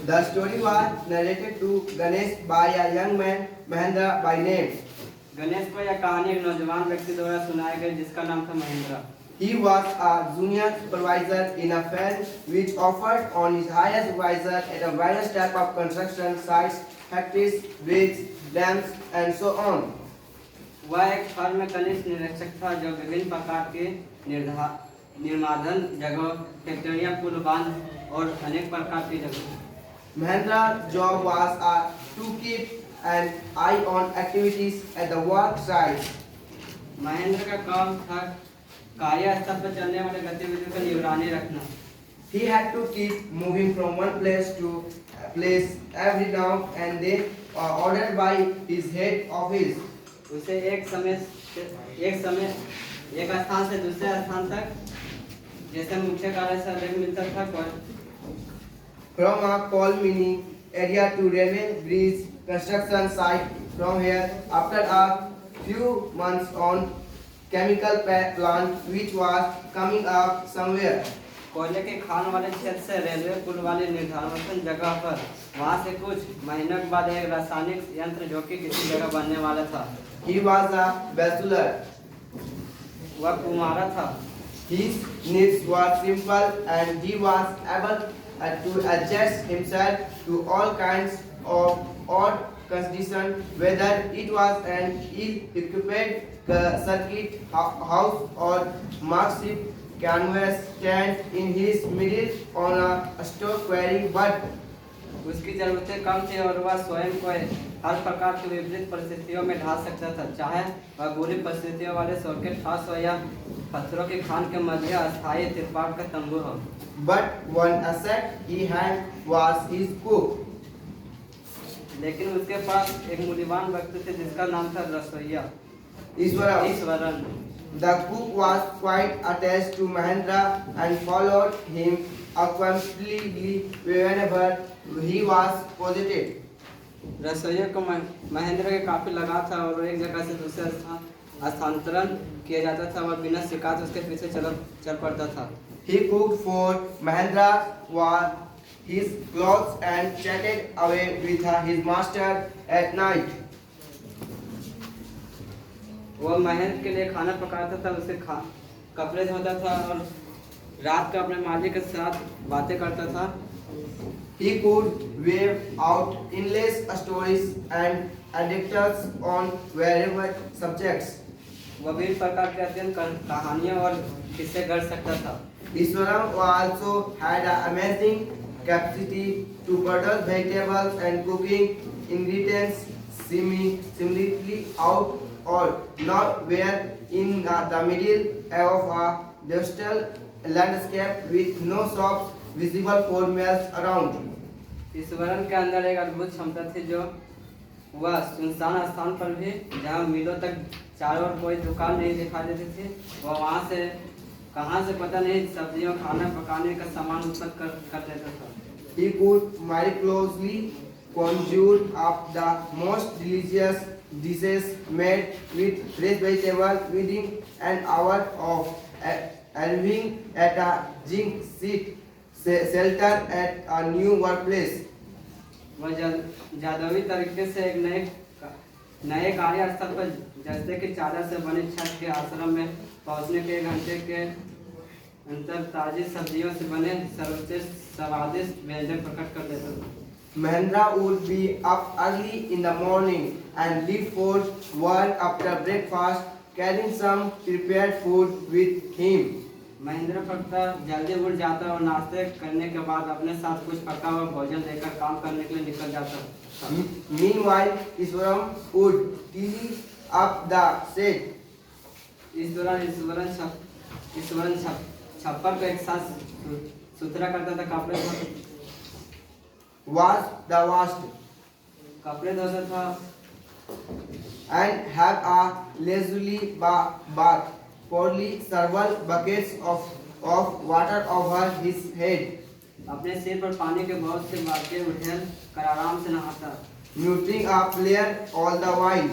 The story was narrated to Ganesh by a young man, Mahendra by name. Ganesh को यह कहानी एक नौजवान व्यक्ति द्वारा सुनाई गई जिसका नाम था Mahendra. He was a junior supervisor in a firm which offered on his higher supervisor at a various type of construction sites, factories, bridges, dams, and so on. वह एक फर्म में कनिष्ठ निरीक्षक था जो विभिन्न प्रकार के निर्माण जगह, फैक्ट्रियां, पुल, बांध और अनेक प्रकार की जगह। Mahendra's job was to keep an eye on activities at the work site. Mahendra का काम था कार्यस्थल पर चलने वाले गतिविधियों की निगरानी रखना। He had to keep moving from one place to place every now and then, ordered by his head office. उसे एक स्थान से दूसरे स्थान तक जैसे मुख्य कार्य से अलग मिलता था। From a coal mining area to railway bridge construction site, from here after a few months on chemical plant which was coming up somewhere. कोयले के खान वाले क्षेत्र से रेलवे पुल वाली निर्धारण जगह पर वहां से कुछ महीनों के बाद एक रासायनिक यंत्र जो कि किसी जगह बनने वाला था। He was a bachelor. वह कुमारा था। His needs were simple and he was able to adjust himself to all kinds of odd conditions, whether it was an ill-equipped circuit house or makeshift canvas stand in his middle on a stock quarry, but उसकी जरूरतें कम थी और वह स्वयं को हर प्रकार की विपरीत परिस्थितियों में ढाल सकता था, चाहे वह बुरी परिस्थितियों वाले सौके ठास हो या पत्थरों की खान के मध्य अस्थायी तिरपाल का तंबू हो। But one asset he had was his cook. लेकिन उसके पास एक मूल्यवान व्यक्ति थे जिसका नाम था रसोइया Iswaran. The cook was quite attached to Mahendra and followed him accompletely whenever he was positive. रसोइया को महेंद्र के काफी लगा था और एक जगह से दूसरे स्थानांतरण किया जाता था और बिना शिकायत उसके पीछे चल पड़ता था। He cooked for Mahendra, wore his clothes and chatted away with his master at night. वह महेंद्र के लिए खाना पकाता था, उसे कपड़े धोता था और रात को अपने मालिक के साथ बातें करता था। He could weave out endless stories and anecdotes on various subjects. वह विभिन्न प्रकार के अध्ययन कहानियां और किस्से गढ़ सकता था। Iswaran also had an amazing capacity to produce vegetables and cooking ingredients seemingly out or nowhere in the middle of a desert landscape with no shops visible for miles around. Eswaran के अंदर एक अद्भुत क्षमता थी जो वह सुनसान स्थान पर भी जहाँ मीलों तक चारों ओर कोई दुकान नहीं दिखाई देती थी, वह वहाँ से कहाँ से पता नहीं सब्जियों खाना पकाने का सामान उत्पन्न कर देता था। He could miraculously conjure up the most delicious dishes made with fresh vegetables within an hour of arriving at a zinc sheet shelter at a new workplace. वह जादुई तरीके से एक नए कार्यस्थल पर जैसे कि चादर से बने छत के आश्रम में पहुंचने के घंटे के अंतर ताजी सब्जियों से बने सर्वश्रेष्ठ स्वादिष्ट व्यंजन प्रकट कर देता था। Mahendra would be up early in the morning and leave for work after breakfast, carrying some prepared food with him. Mahendra भक्ता जल्दी उठ जाता और नाश्ते करने के बाद अपने साथ कुछ पका हुआ भोजन लेकर काम करने के लिए निकल जाता। Meanwhile, Iswaran would tidy up the shed. इस दौरान ईश्वरन छप्पर को एक साथ सुथरा करता था, कपड़े धोता था and have a leisurely bath, pouring several buckets of water over his head. अपने सिर पर पानी के बहुत से बाल्टियां उठेल कर आराम से नहाता। Muttering a prayer all the while.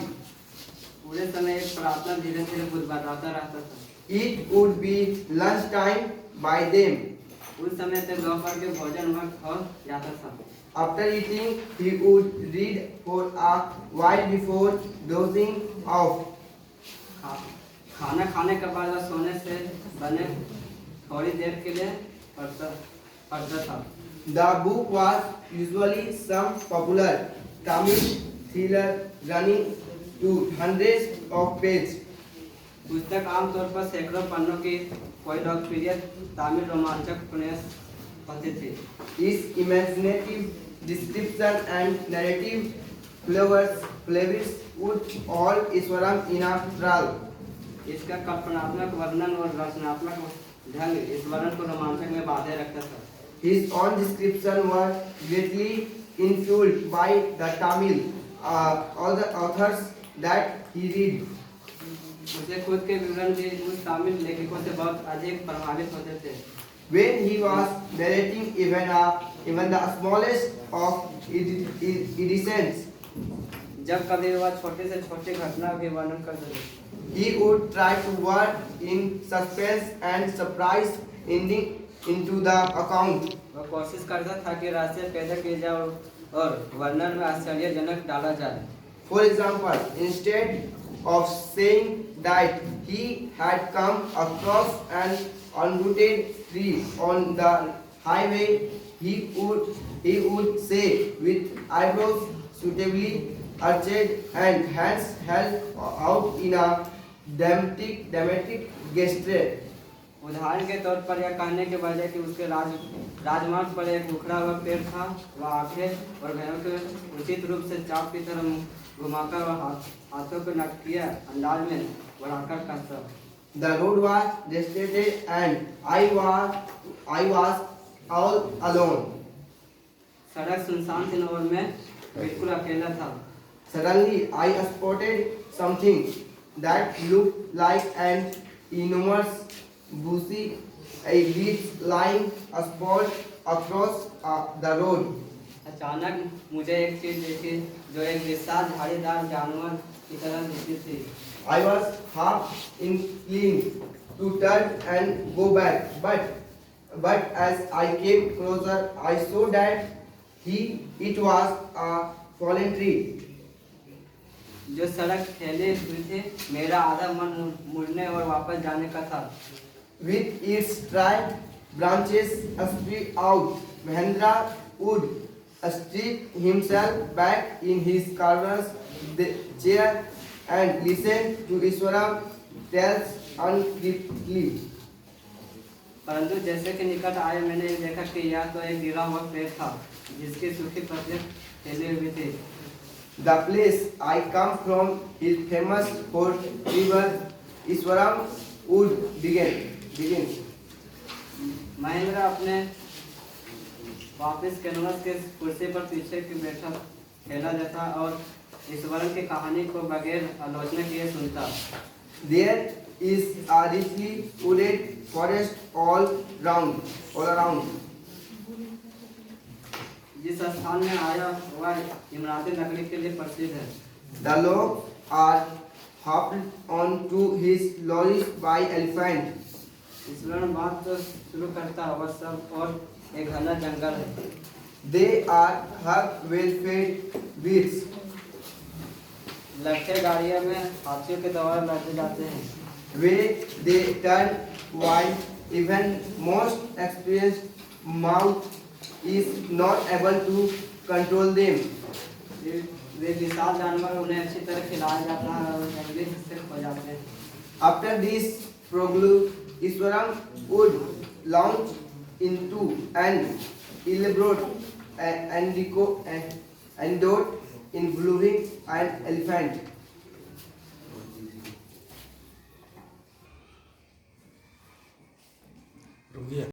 पूरे समय एक प्रार्थना धीरे धीरे बुदबुदाता रहता था। It would be lunch time by them. उस समय तक दोपहर के भोजन वक्त हो जाता था। After eating, he would read for a while before dozing off. खाना खाने के बाद वह सोने से बने थोड़ी देर के लिए पढ़ता था। The book was usually some popular Tamil thriller running to hundreds of pages. पुस्तक आमतौर पर सैकड़ों पन्नों की कोई लोकप्रिय तमिल रोमांचक उपन्यास होती थी। His imaginative description and narrative flavors would all Iswaram in a trial. इसका कल्पनात्मक वर्णन और रचनात्मक ढंग इस वर्णन को रोमांचक में बांधे रखता था। His own description was greatly influenced by the Tamil all the authors that he read. उसे खुद के विवरण भी उस तमिल लेखकों से बहुत अधिक प्रभावित होते थे। When he was narrating even the smallest of editions, जब कभी वह छोटे से छोटे घटना भी वर्णन करते थे, he would try to work in suspense and surprise ending into the account. वह कोशिश करता था कि रहस्य पैदा किया जाए और वर्णन में आश्चर्यजनक डाला जाए। For example, instead of saying that he had come across an unrooted tree on the highway, he would say with eyebrows suitably arched and hands held out in a dramatic gesture. उदाहरण के तौर पर यह कहने के बजाय कि उसके राजमार्ग पर एक उखड़ा हुआ पेड़ था, वह आंखें और भैरों को उचित रूप से चाप की तरह घुमाकर वह हाथों को नाटकीय अंदाज में बढ़ाकर कहता। The road was deserted and I was all alone. सड़क सुनसान थी और मैं बिल्कुल अकेला था। Suddenly I spotted something that looked like an enormous bushy leaves lying sprawled across the road. अचानक मुझे एक चीज दिखी जो एक विशाल झाड़ीदार जानवर की तरह दिखती थी। I was half inclined to turn and go back, but as I came closer, I saw that it was a fallen tree. जो सड़क फैली हुई थी, मेरा आधा मन मुड़ने और वापस जाने का था। With its dry branches spread out, Mahendra would strip himself back in his carver's chair and listen to Iswaram tales uncreepily. परंतु जैसे कि निकट आए मैंने देखा कि यह तो एक गिरा हुआ पेड़ था जिसकी सूखी पत्तियां फैली हुई थी। The place I come from is famous for river Iswaram would begin. Mahendra अपने वापस कैनवस के कुर्सी पर पीछे की बैठा खेला जाता और ईश्वरन की कहानी को बगैर आलोचना किए सुनता। There is a richly wooded forest all around. जिस स्थान में आया वह इमराती लकड़ी के लिए प्रसिद्ध है। The logs are hopped onto his lorries by elephant. Eswaran बात तो शुरू करता वह सब और एक घना जंगल है। They are well-fed beasts. लट्ठे गाड़ियों में हाथियों के द्वारा लड़े जाते हैं। Where they turn while even most experienced mount is not able to control them. वे विशाल जानवर उन्हें अच्छी तरह खिलाया जाता है और जंगली हिस्से खो जाते हैं। After this prologue, Iswaram would launch into an elaborate anecdote involving an elephant.